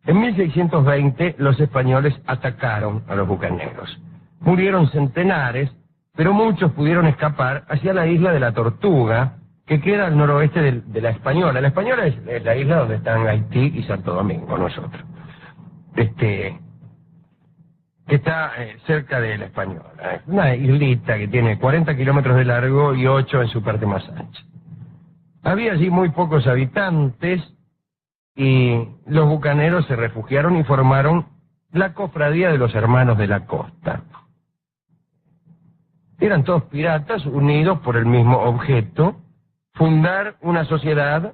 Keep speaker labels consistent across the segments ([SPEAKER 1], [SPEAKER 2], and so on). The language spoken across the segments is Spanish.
[SPEAKER 1] En 1620 los españoles atacaron a los bucaneros. Murieron centenares, pero muchos pudieron escapar hacia la isla de la Tortuga, que queda al noroeste de la Española. La Española es la isla donde están Haití y Santo Domingo, nosotros. Que está cerca de la Española. Es una islita que tiene 40 kilómetros de largo y 8 en su parte más ancha. Había allí muy pocos habitantes y los bucaneros se refugiaron y formaron la Cofradía de los Hermanos de la Costa. Eran todos piratas unidos por el mismo objeto: fundar una sociedad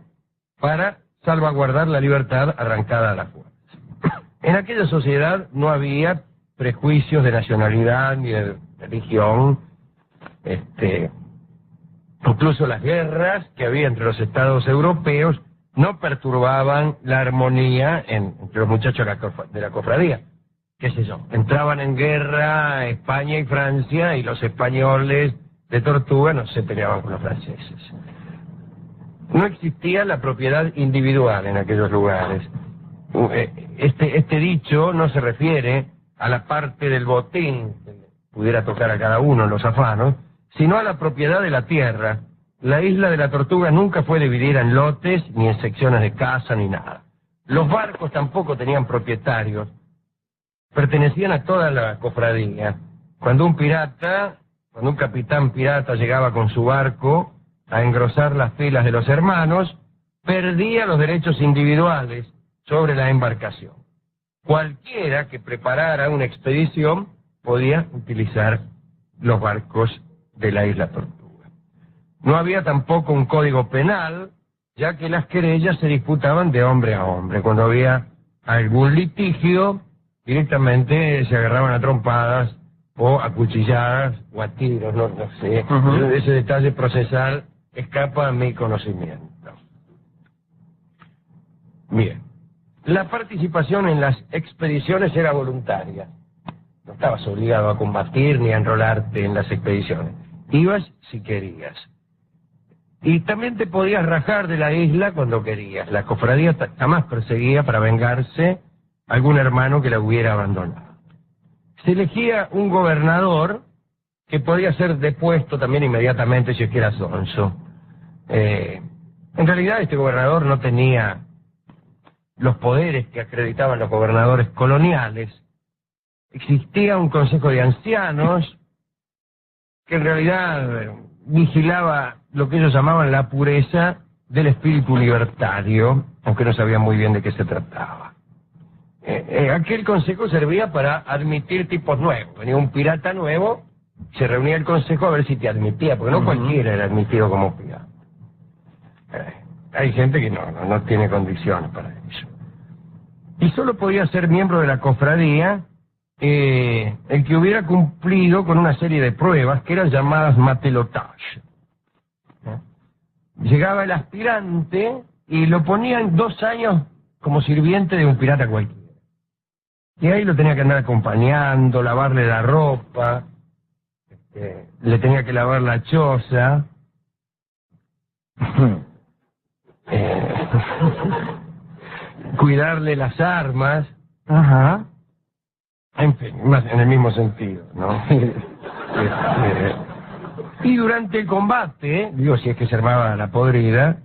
[SPEAKER 1] para salvaguardar la libertad arrancada a la fuerza. En aquella sociedad no había prejuicios de nacionalidad ni de religión. Incluso las guerras que había entre los estados europeos no perturbaban la armonía entre los muchachos de la cofradía. ¿Qué sé yo? Entraban en guerra España y Francia, y los españoles de Tortuga no se peleaban con los franceses. No existía la propiedad individual en aquellos lugares. Este dicho no se refiere a la parte del botín que pudiera tocar a cada uno en los afanos, sino a la propiedad de la tierra. La isla de la Tortuga nunca fue dividida en lotes, ni en secciones de casa, ni nada. Los barcos tampoco tenían propietarios, pertenecían a toda la cofradía. Cuando un capitán pirata llegaba con su barco a engrosar las filas de los hermanos, perdía los derechos individuales sobre la embarcación. Cualquiera que preparara una expedición podía utilizar los barcos de la isla Tortuga. No había tampoco un código penal, ya que las querellas se disputaban de hombre a hombre. Cuando había algún litigio, directamente se agarraban a trompadas o a cuchilladas o a tiros, no sé. Ese detalle procesal escapa a mi conocimiento. Bien. La participación en las expediciones era voluntaria. No estabas obligado a combatir ni a enrolarte en las expediciones. Ibas si querías. Y también te podías rajar de la isla cuando querías. La cofradía jamás perseguía para vengarse a algún hermano que la hubiera abandonado. Se elegía un gobernador que podía ser depuesto también inmediatamente si es que era sonso. En realidad este gobernador no tenía los poderes que acreditaban los gobernadores coloniales. Existía un consejo de ancianos que en realidad vigilaba lo que ellos llamaban la pureza del espíritu libertario, aunque no sabían muy bien de qué se trataba. Aquel consejo servía para admitir tipos nuevos. Venía un pirata nuevo, se reunía el consejo a ver si te admitía, porque no cualquiera era admitido como pirata. Hay gente que no tiene condiciones para eso. Y solo podía ser miembro de la cofradía el que hubiera cumplido con una serie de pruebas que eran llamadas matelotage. Llegaba el aspirante y lo ponían 2 años como sirviente de un pirata cualquiera. Y ahí lo tenía que andar acompañando, lavarle la ropa, le tenía que lavar la choza, cuidarle las armas. Ajá. En fin, más en el mismo sentido, ¿no? Y durante el combate, digo, si es que se armaba la podrida,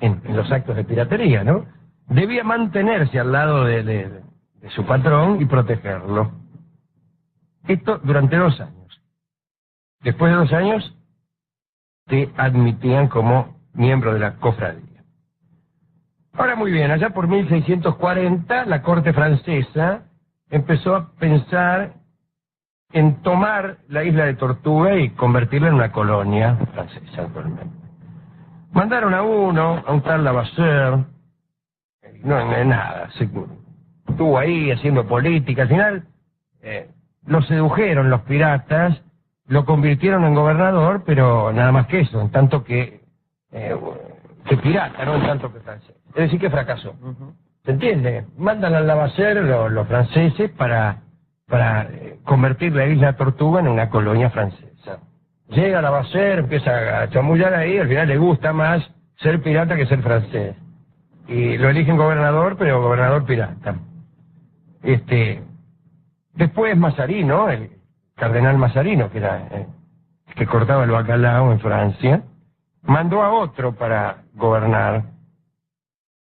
[SPEAKER 1] en los actos de piratería, ¿no? Debía mantenerse al lado de su patrón y protegerlo. Esto durante 2 años. Después de 2 años, te admitían como miembro de la cofradía. Ahora muy bien, allá por 1640, la corte francesa empezó a pensar en tomar la isla de Tortuga y convertirla en una colonia francesa actualmente. Mandaron a un tal Lavasseur, no nada, estuvo ahí haciendo política. Al final lo sedujeron los piratas, lo convirtieron en gobernador, pero nada más que eso, en tanto que pirata, no en tanto que francés. Es decir, que fracasó. ¿Se entiende? Mandan al Lavasseur los franceses para convertir la isla Tortuga en una colonia francesa. Llega Lavasseur, empieza a chamullar ahí, al final le gusta más ser pirata que ser francés. y lo eligen gobernador, pero gobernador pirata. Después Mazarino, el cardenal Mazarino, que era el que cortaba el bacalao en Francia, mandó a otro para gobernar,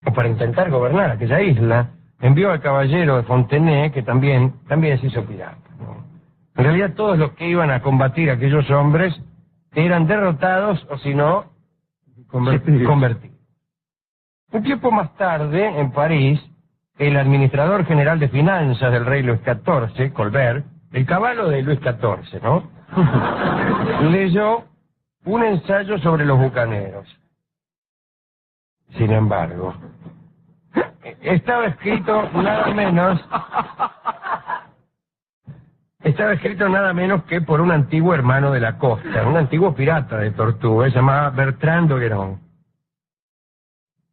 [SPEAKER 1] o para intentar gobernar aquella isla. Envió al caballero de Fontenay, que también se hizo pirata, ¿no? En realidad todos los que iban a combatir a aquellos hombres eran derrotados, o si no, convertidos. Un tiempo más tarde, en París, el administrador general de finanzas del rey Luis XIV, Colbert, el caballo de Luis XIV, ¿no? Leyó un ensayo sobre los bucaneros. Sin embargo, estaba escrito nada menos que por un antiguo hermano de la costa, un antiguo pirata de Tortuga, se llamaba Bertrand d'Ogeron.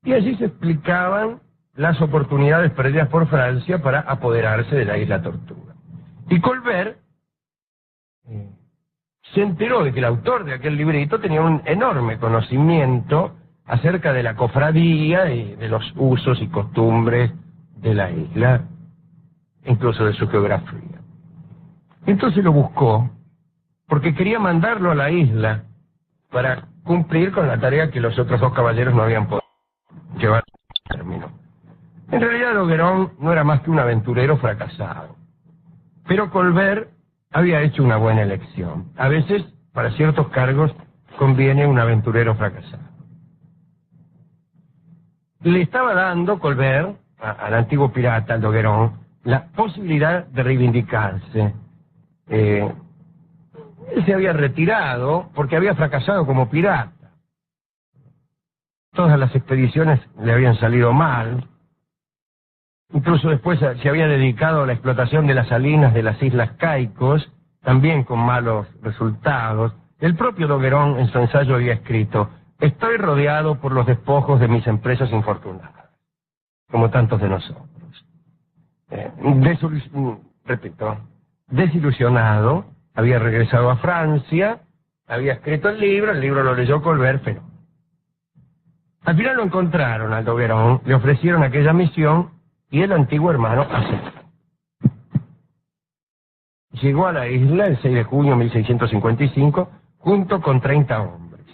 [SPEAKER 1] Y allí se explicaban las oportunidades perdidas por Francia para apoderarse de la isla Tortuga. Y Colbert se enteró de que el autor de aquel librito tenía un enorme conocimiento acerca de la cofradía y de los usos y costumbres de la isla, incluso de su geografía. Entonces lo buscó porque quería mandarlo a la isla para cumplir con la tarea que los otros dos caballeros no habían podido llevar a término. En realidad D'Ogeron no era más que un aventurero fracasado, pero Colbert había hecho una buena elección. A veces, para ciertos cargos, conviene un aventurero fracasado. Le estaba dando Colbert al antiguo pirata, al D'Ogeron, la posibilidad de reivindicarse. Él se había retirado porque había fracasado como pirata. Todas las expediciones le habían salido mal. Incluso después se había dedicado a la explotación de las salinas de las Islas Caicos, también con malos resultados. El propio D'Ogeron en su ensayo había escrito: estoy rodeado por los despojos de mis empresas infortunadas, como tantos de nosotros. Desilusionado, había regresado a Francia, había escrito el libro lo leyó Colbert, pero al final lo encontraron al D'Ogeron, le ofrecieron aquella misión y el antiguo hermano aceptó. Llegó a la isla el 6 de junio de 1655 junto con 30 hombres.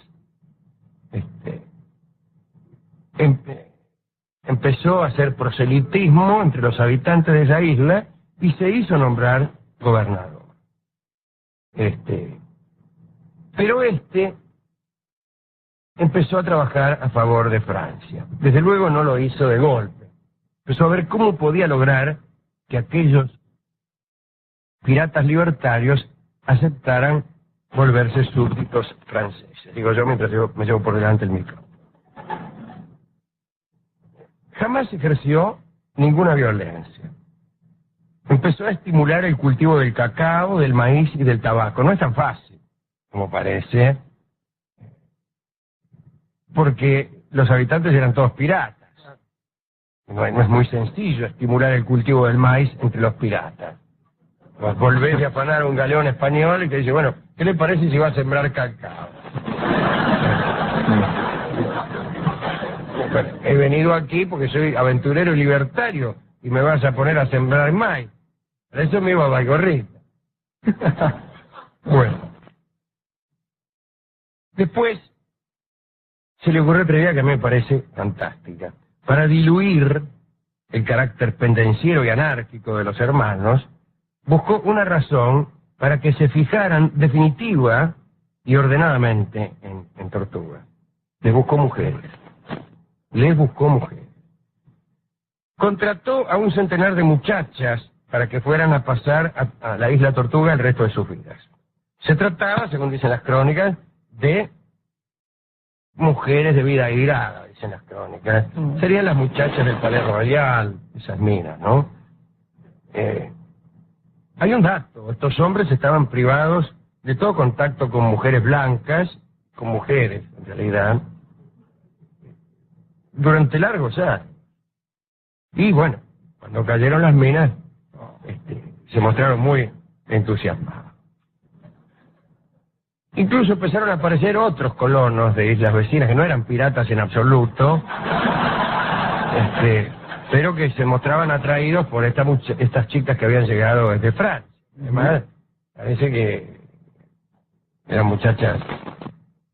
[SPEAKER 1] Empezó a hacer proselitismo entre los habitantes de esa isla y se hizo nombrar gobernador. Pero empezó a trabajar a favor de Francia. Desde luego no lo hizo de golpe. Empezó a ver cómo podía lograr que aquellos piratas libertarios aceptaran volverse súbditos franceses. Digo yo mientras me llevo por delante el micro. Jamás ejerció ninguna violencia. Empezó a estimular el cultivo del cacao, del maíz y del tabaco. No es tan fácil como parece, porque los habitantes eran todos piratas. No es muy sencillo estimular el cultivo del maíz entre los piratas. Volvés a afanar a un galeón español y que dice, bueno, ¿qué le parece si va a sembrar cacao? Bueno, he venido aquí porque soy aventurero y libertario y me vas a poner a sembrar maíz. Para eso me iba a Baigorrita. Bueno. Después se le ocurrió otra idea que a mí me parece fantástica. Para diluir el carácter pendenciero y anárquico de los hermanos, buscó una razón para que se fijaran definitiva y ordenadamente en Tortuga. Les buscó mujeres. Contrató a un centenar de muchachas para que fueran a pasar a la isla Tortuga el resto de sus vidas. Se trataba, según dicen las crónicas, de mujeres de vida airada, dicen las crónicas. Serían las muchachas del Palais Royal, esas minas, ¿no? Hay un dato: estos hombres estaban privados de todo contacto con mujeres blancas, con mujeres, en realidad, durante largos años. Y bueno, cuando cayeron las minas, se mostraron muy entusiasmados. Incluso empezaron a aparecer otros colonos de islas vecinas que no eran piratas en absoluto, pero que se mostraban atraídos por estas chicas que habían llegado desde Francia. Además, parece que eran muchachas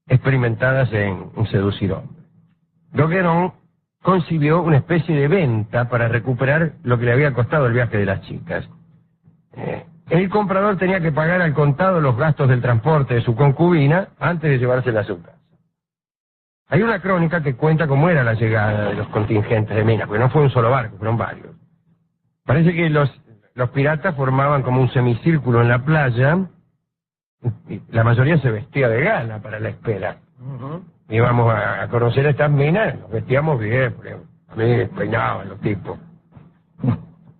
[SPEAKER 1] experimentadas en seducir hombres. Docqueron concibió una especie de venta para recuperar lo que le había costado el viaje de las chicas. El comprador tenía que pagar al contado los gastos del transporte de su concubina antes de llevársela a su casa. Hay una crónica que cuenta cómo era la llegada de los contingentes de Minas, porque no fue un solo barco, fueron varios. Parece que los piratas formaban como un semicírculo en la playa, y la mayoría se vestía de gala para la espera. Íbamos a conocer estas minas, nos vestíamos bien, porque a mí peinaban los tipos.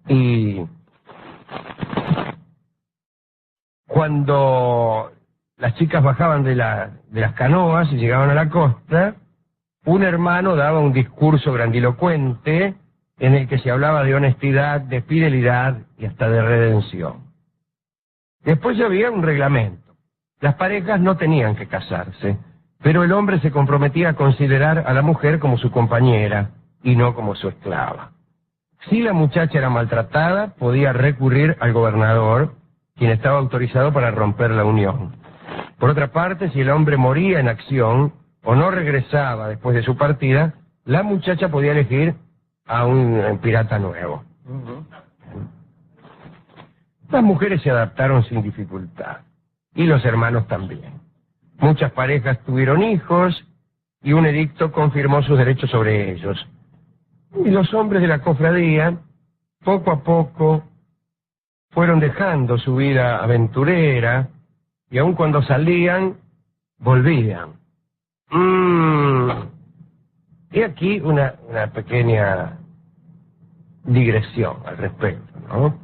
[SPEAKER 1] Y cuando las chicas bajaban de las canoas y llegaban a la costa, un hermano daba un discurso grandilocuente en el que se hablaba de honestidad, de fidelidad y hasta de redención. Después había un reglamento. Las parejas no tenían que casarse, pero el hombre se comprometía a considerar a la mujer como su compañera y no como su esclava. Si la muchacha era maltratada, podía recurrir al gobernador, quien estaba autorizado para romper la unión. Por otra parte, si el hombre moría en acción o no regresaba después de su partida, la muchacha podía elegir a un pirata nuevo. Las mujeres se adaptaron sin dificultad, y los hermanos también. Muchas parejas tuvieron hijos, y un edicto confirmó sus derechos sobre ellos. Y los hombres de la cofradía, poco a poco, fueron dejando su vida aventurera, y aun cuando salían, volvían. Y aquí una pequeña digresión al respecto, ¿no?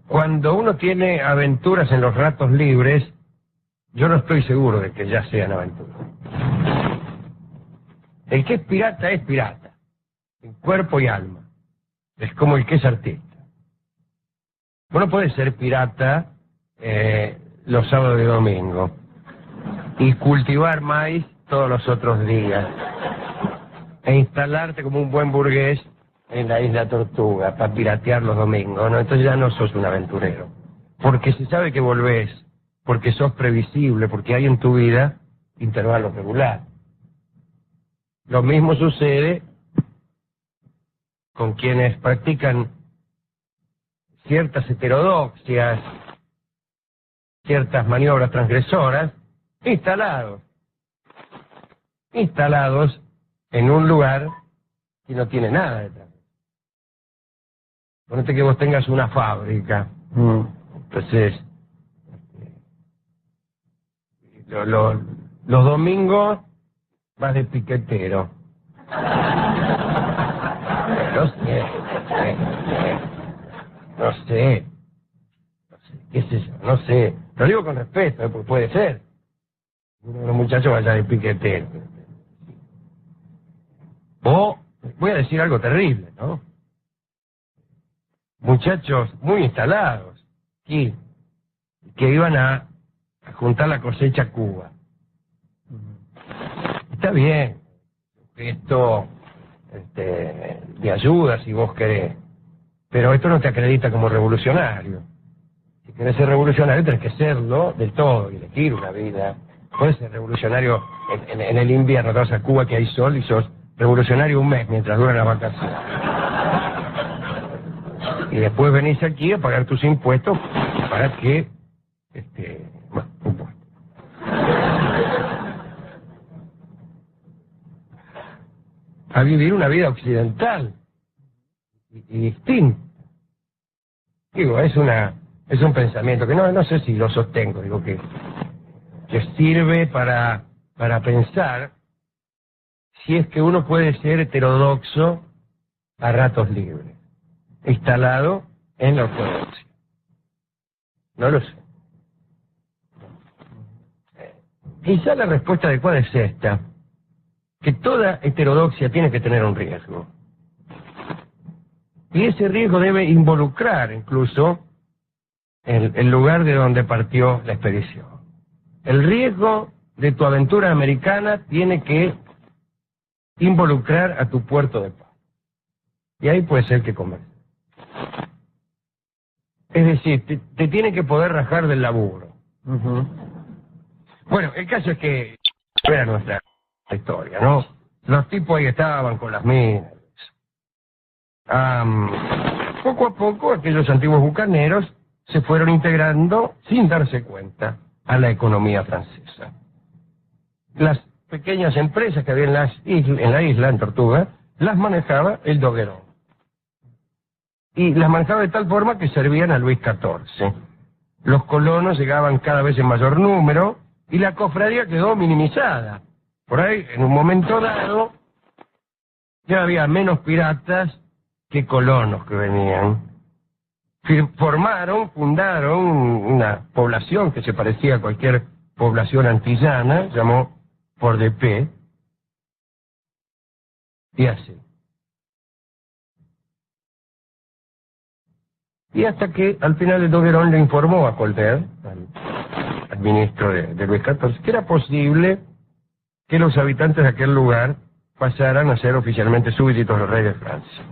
[SPEAKER 1] Cuando uno tiene aventuras en los ratos libres, yo no estoy seguro de que ya sean aventuras. El que es pirata, en cuerpo y alma. Es como el que es artista. Uno puede ser pirata los sábados y domingos y cultivar maíz todos los otros días e instalarte como un buen burgués en la isla Tortuga para piratear los domingos, ¿no? Entonces ya no sos un aventurero, porque se sabe que volvés, porque sos previsible, porque hay en tu vida intervalos regulares. Lo mismo sucede con quienes practican ciertas heterodoxias, ciertas maniobras transgresoras, instalados en un lugar que no tiene nada detrás. Ponete que vos tengas una fábrica, entonces los domingos vas de piquetero. No sé, qué sé yo, no sé. Lo digo con respeto, porque puede ser. Uno de los muchachos vaya de piquetero. O, voy a decir algo terrible, ¿no? Muchachos muy instalados, que iban a juntar la cosecha a Cuba. Está bien, esto de ayuda si vos querés, pero esto no te acredita como revolucionario. Si querés ser revolucionario tenés que serlo del todo y elegir una vida. Puedes ser revolucionario en el invierno, te vas a Cuba que hay sol y sos revolucionario un mes mientras duran las vacaciones. Y después venís aquí a pagar tus impuestos para que, bueno, un puesto. A vivir una vida occidental y distinta. Digo, es un pensamiento que no sé si lo sostengo, digo que sirve para pensar si es que uno puede ser heterodoxo a ratos libres, instalado en la ortodoxia. No lo sé. Quizá la respuesta adecuada es esta, que toda heterodoxia tiene que tener un riesgo. Y ese riesgo debe involucrar incluso el lugar de donde partió la expedición. El riesgo de tu aventura americana tiene que involucrar a tu puerto de paz. Y ahí puede ser que convenza. Es decir, te tiene que poder rajar del laburo. Bueno, el caso es que era nuestra historia, ¿no? Los tipos ahí estaban con las minas. Poco a poco aquellos antiguos bucaneros se fueron integrando sin darse cuenta a la economía francesa. Las pequeñas empresas que había en la isla, en Tortuga, las manejaba el Doguerón. Y las manejaba de tal forma que servían a Luis XIV. Los colonos llegaban cada vez en mayor número y la cofradía quedó minimizada. Por ahí, en un momento dado, ya había menos piratas que colonos que venían. Fundaron una población que se parecía a cualquier población antillana, llamó Port-de-Paix, y así. Y hasta que al final el Doguerón le informó a Colbert, al ministro de Luis XIV, que era posible que los habitantes de aquel lugar pasaran a ser oficialmente súbditos del rey de Francia.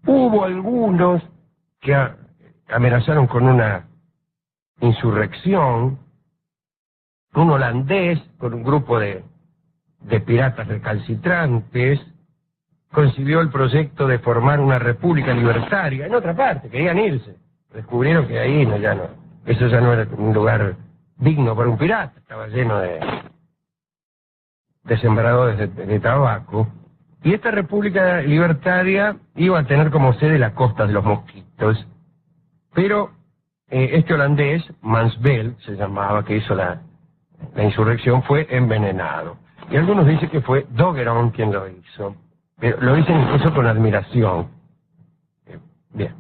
[SPEAKER 1] Hubo algunos que amenazaron con una insurrección, un holandés con un grupo de piratas recalcitrantes concibió el proyecto de formar una república libertaria en otra parte, querían irse. Descubrieron que ahí eso ya no era un lugar digno para un pirata, estaba lleno de sembradores de tabaco. Y esta república libertaria iba a tener como sede la Costa de los Mosquitos. Pero este holandés, Mansbel se llamaba, que hizo la insurrección, fue envenenado. Y algunos dicen que fue Doguerón quien lo hizo. Pero lo dicen incluso con admiración. Bien.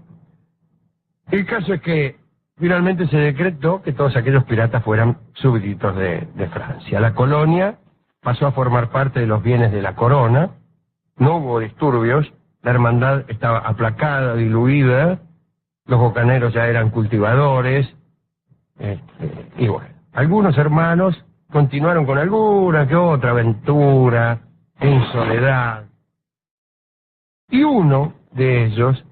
[SPEAKER 1] El caso es que finalmente se decretó que todos aquellos piratas fueran súbditos de Francia. La colonia pasó a formar parte de los bienes de la corona, no hubo disturbios, la hermandad estaba aplacada, diluida, los bocaneros ya eran cultivadores, y bueno, algunos hermanos continuaron con alguna que otra aventura, en soledad. Y uno de ellos,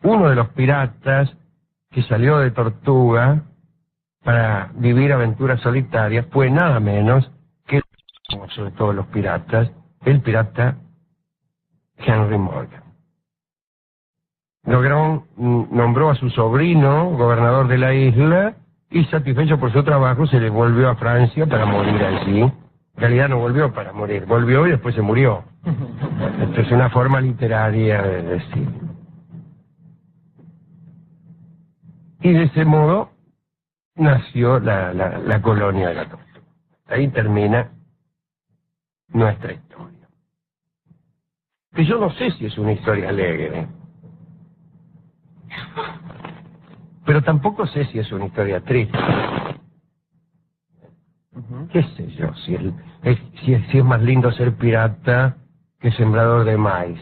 [SPEAKER 1] uno de los piratas que salió de Tortuga para vivir aventuras solitarias, fue nada menos que el famoso de todos los piratas, el pirata Henry Morgan. Doguerón nombró a su sobrino gobernador de la isla y, satisfecho por su trabajo, se le volvió a Francia para morir allí. En realidad no volvió para morir, volvió y después se murió. Esto es una forma literaria de decir. Y de ese modo nació la colonia de la Tortuga. Ahí termina nuestra historia. Que yo no sé si es una historia alegre, pero tampoco sé si es una historia triste. ¿Qué sé yo? Si es más lindo ser pirata que sembrador de maíz.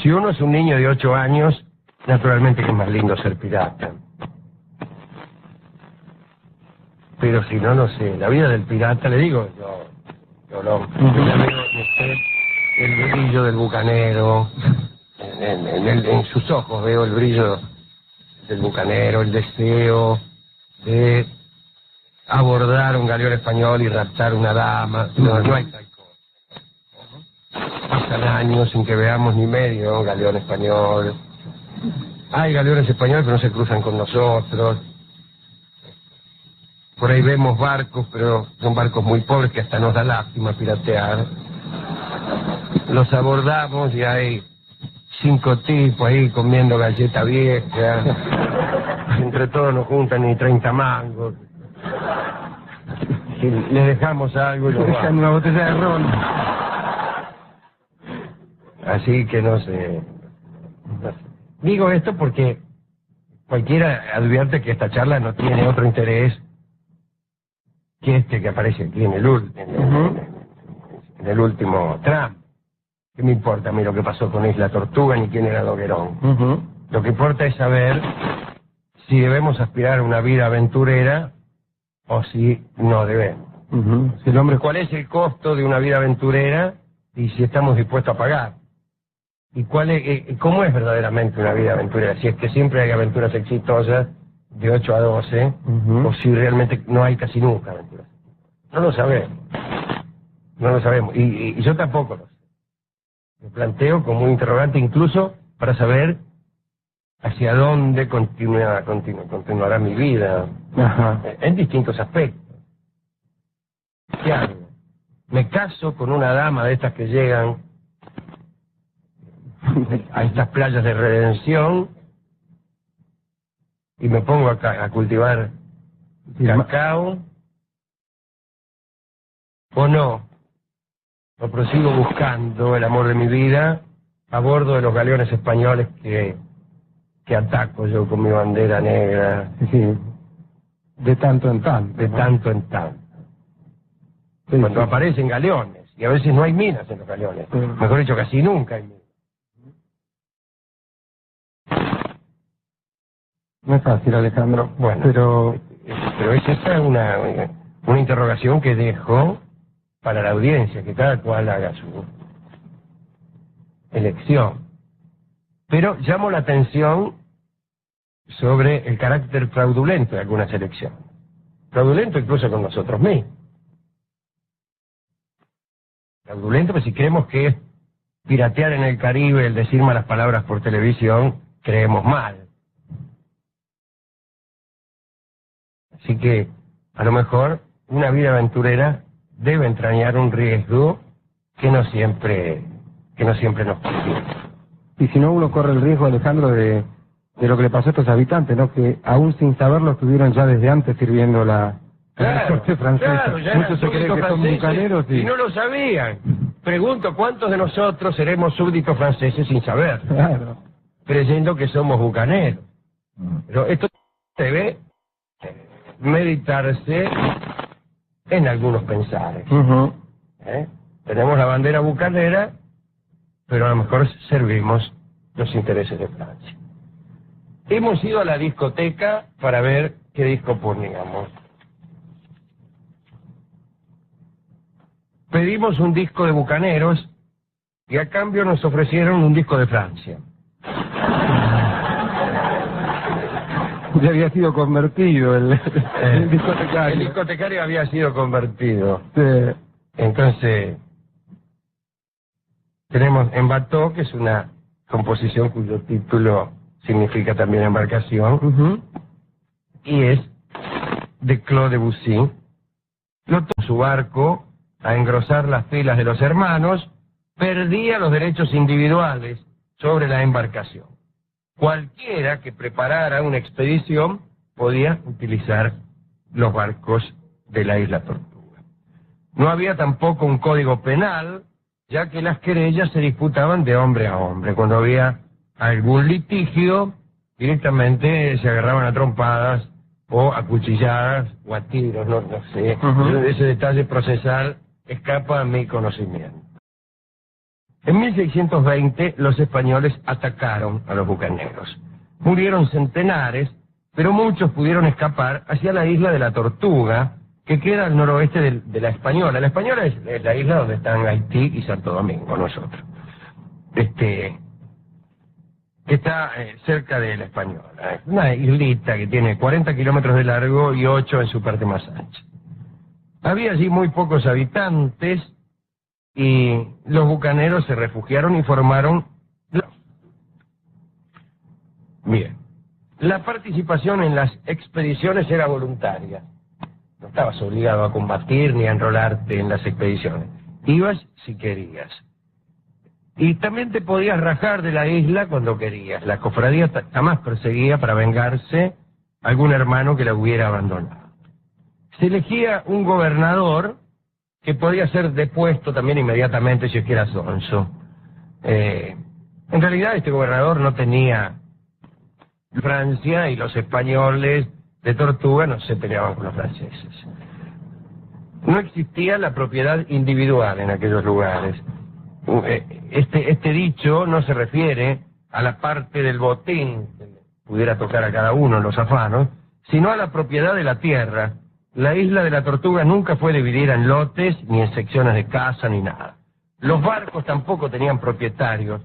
[SPEAKER 1] Si uno es un niño de 8 años, naturalmente que es más lindo ser pirata. Pero si no, no sé. La vida del pirata, le digo, yo lo veo el brillo del bucanero, en sus ojos veo el brillo del bucanero, el deseo de abordar un galeón español y raptar una dama. No hay tal cosa. Pasan años sin que veamos ni medio galeón español. Hay galeones españoles, pero no se cruzan con nosotros. Por ahí vemos barcos, pero son barcos muy pobres que hasta nos da lástima piratear. Los abordamos y hay 5 tipos ahí comiendo galleta vieja. Entre todos nos juntan ni 30 mangos. Si le dejamos algo y nos dejan una botella de ron. Así que no sé. Digo esto porque cualquiera advierte que esta charla no tiene otro interés que este que aparece aquí en el último tramo. ¿Qué me importa a mí lo que pasó con Isla Tortuga ni quién era Doguerón? Lo que importa es saber si debemos aspirar a una vida aventurera o si no debemos. ¿Cuál es el costo de una vida aventurera y si estamos dispuestos a pagar. ¿Y cómo es verdaderamente una vida aventurera? Si es que siempre hay aventuras exitosas de 8 a 12, o si realmente no hay casi nunca aventuras. No lo sabemos. No lo sabemos. Y yo tampoco lo sé. Me planteo como un interrogante incluso para saber hacia dónde continuará mi vida.
[SPEAKER 2] Ajá.
[SPEAKER 1] En distintos aspectos. ¿Qué hago? ¿Me caso con una dama de estas que llegan a estas playas de redención y me pongo a cultivar cacao? ¿O no? ¿O prosigo buscando el amor de mi vida a bordo de los galeones españoles que ataco yo con mi bandera negra?
[SPEAKER 2] Sí, de tanto en tanto.
[SPEAKER 1] De tanto en tanto.
[SPEAKER 2] Sí,
[SPEAKER 1] Cuando
[SPEAKER 2] sí.
[SPEAKER 1] aparecen galeones, y a veces no hay minas en los galeones.
[SPEAKER 2] Sí.
[SPEAKER 1] Mejor dicho, casi nunca hay minas.
[SPEAKER 2] No es fácil, Alejandro.
[SPEAKER 1] Bueno,
[SPEAKER 2] pero
[SPEAKER 1] es esa una interrogación que dejo para la audiencia, que cada cual haga su elección. Pero llamo la atención sobre el carácter fraudulento de algunas elecciones. Fraudulento incluso con nosotros mismos. Fraudulento, pues si creemos que es piratear en el Caribe, el decir malas palabras por televisión, creemos mal. Así que, a lo mejor, una vida aventurera debe entrañar un riesgo que no siempre nos conviene.
[SPEAKER 2] y si no, uno corre el riesgo, Alejandro, de lo que le pasó a estos habitantes, ¿no? Que aún sin saberlo estuvieron ya desde antes sirviendo la corte francesa.
[SPEAKER 1] Claro, ya
[SPEAKER 2] Muchos se
[SPEAKER 1] eran
[SPEAKER 2] creen que son
[SPEAKER 1] súbditos
[SPEAKER 2] bucaneros
[SPEAKER 1] franceses y no lo sabían. Pregunto, ¿cuántos de nosotros seremos súbditos franceses sin saber?
[SPEAKER 2] Claro.
[SPEAKER 1] Creyendo que somos bucaneros. Pero esto debe meditarse en algunos pensares. Tenemos la bandera bucanera, pero a lo mejor servimos los intereses de Francia. Hemos ido a la discoteca para ver qué disco poníamos. Pedimos un disco de bucaneros y a cambio nos ofrecieron un disco de Francia.
[SPEAKER 2] Ya había sido convertido el discotecario.
[SPEAKER 1] El discotecario había sido convertido.
[SPEAKER 2] Sí.
[SPEAKER 1] Entonces, tenemos En Bateau, que es una composición cuyo título significa también embarcación, y es de Claude Debussy. Lo tomó su barco a engrosar las filas de los hermanos, perdía los derechos individuales sobre la embarcación. Cualquiera que preparara una expedición podía utilizar los barcos de la Isla Tortuga. No había tampoco un código penal, ya que las querellas se disputaban de hombre a hombre. Cuando había algún litigio, directamente se agarraban a trompadas o a cuchilladas o a tiros, no sé. Ese detalle procesal escapa a mi conocimiento. En 1620 los españoles atacaron a los bucaneros. Murieron centenares, pero muchos pudieron escapar hacia la isla de la Tortuga, que queda al noroeste de la Española. La Española es la isla donde están Haití y Santo Domingo, nosotros. Que está cerca de la Española. Una islita que tiene 40 kilómetros de largo y 8 en su parte más ancha. Había allí muy pocos habitantes y los bucaneros se refugiaron y formaron... Bien, la participación en las expediciones era voluntaria. No estabas obligado a combatir ni a enrolarte en las expediciones. Ibas si querías. Y también te podías rajar de la isla cuando querías. La cofradía jamás perseguía para vengarse a algún hermano que la hubiera abandonado. Se elegía un gobernador que podía ser depuesto también inmediatamente si es que era sonso. En realidad este gobernador no tenía Francia y los españoles de Tortuga no se peleaban con los franceses. No existía la propiedad individual en aquellos lugares. Este dicho no se refiere a la parte del botín que pudiera tocar a cada uno en los afanos, sino a la propiedad de la tierra. La isla de la Tortuga nunca fue dividida en lotes, ni en secciones de casa, ni nada. Los barcos tampoco tenían propietarios,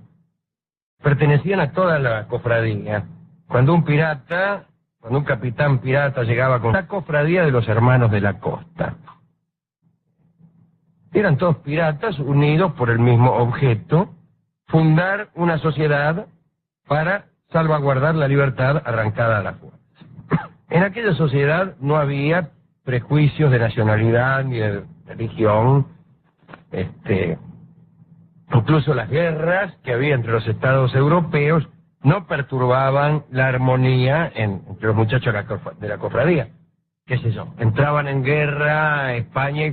[SPEAKER 1] pertenecían a toda la cofradía. Cuando un capitán pirata llegaba con la cofradía de los hermanos de la costa. Eran todos piratas unidos por el mismo objeto, fundar una sociedad para salvaguardar la libertad arrancada a la fuerza. En aquella sociedad no había prejuicios de nacionalidad ni de religión. Incluso las guerras que había entre los estados europeos no perturbaban la armonía entre los muchachos de la cofradía. ¿Qué sé yo? Entraban en guerra España y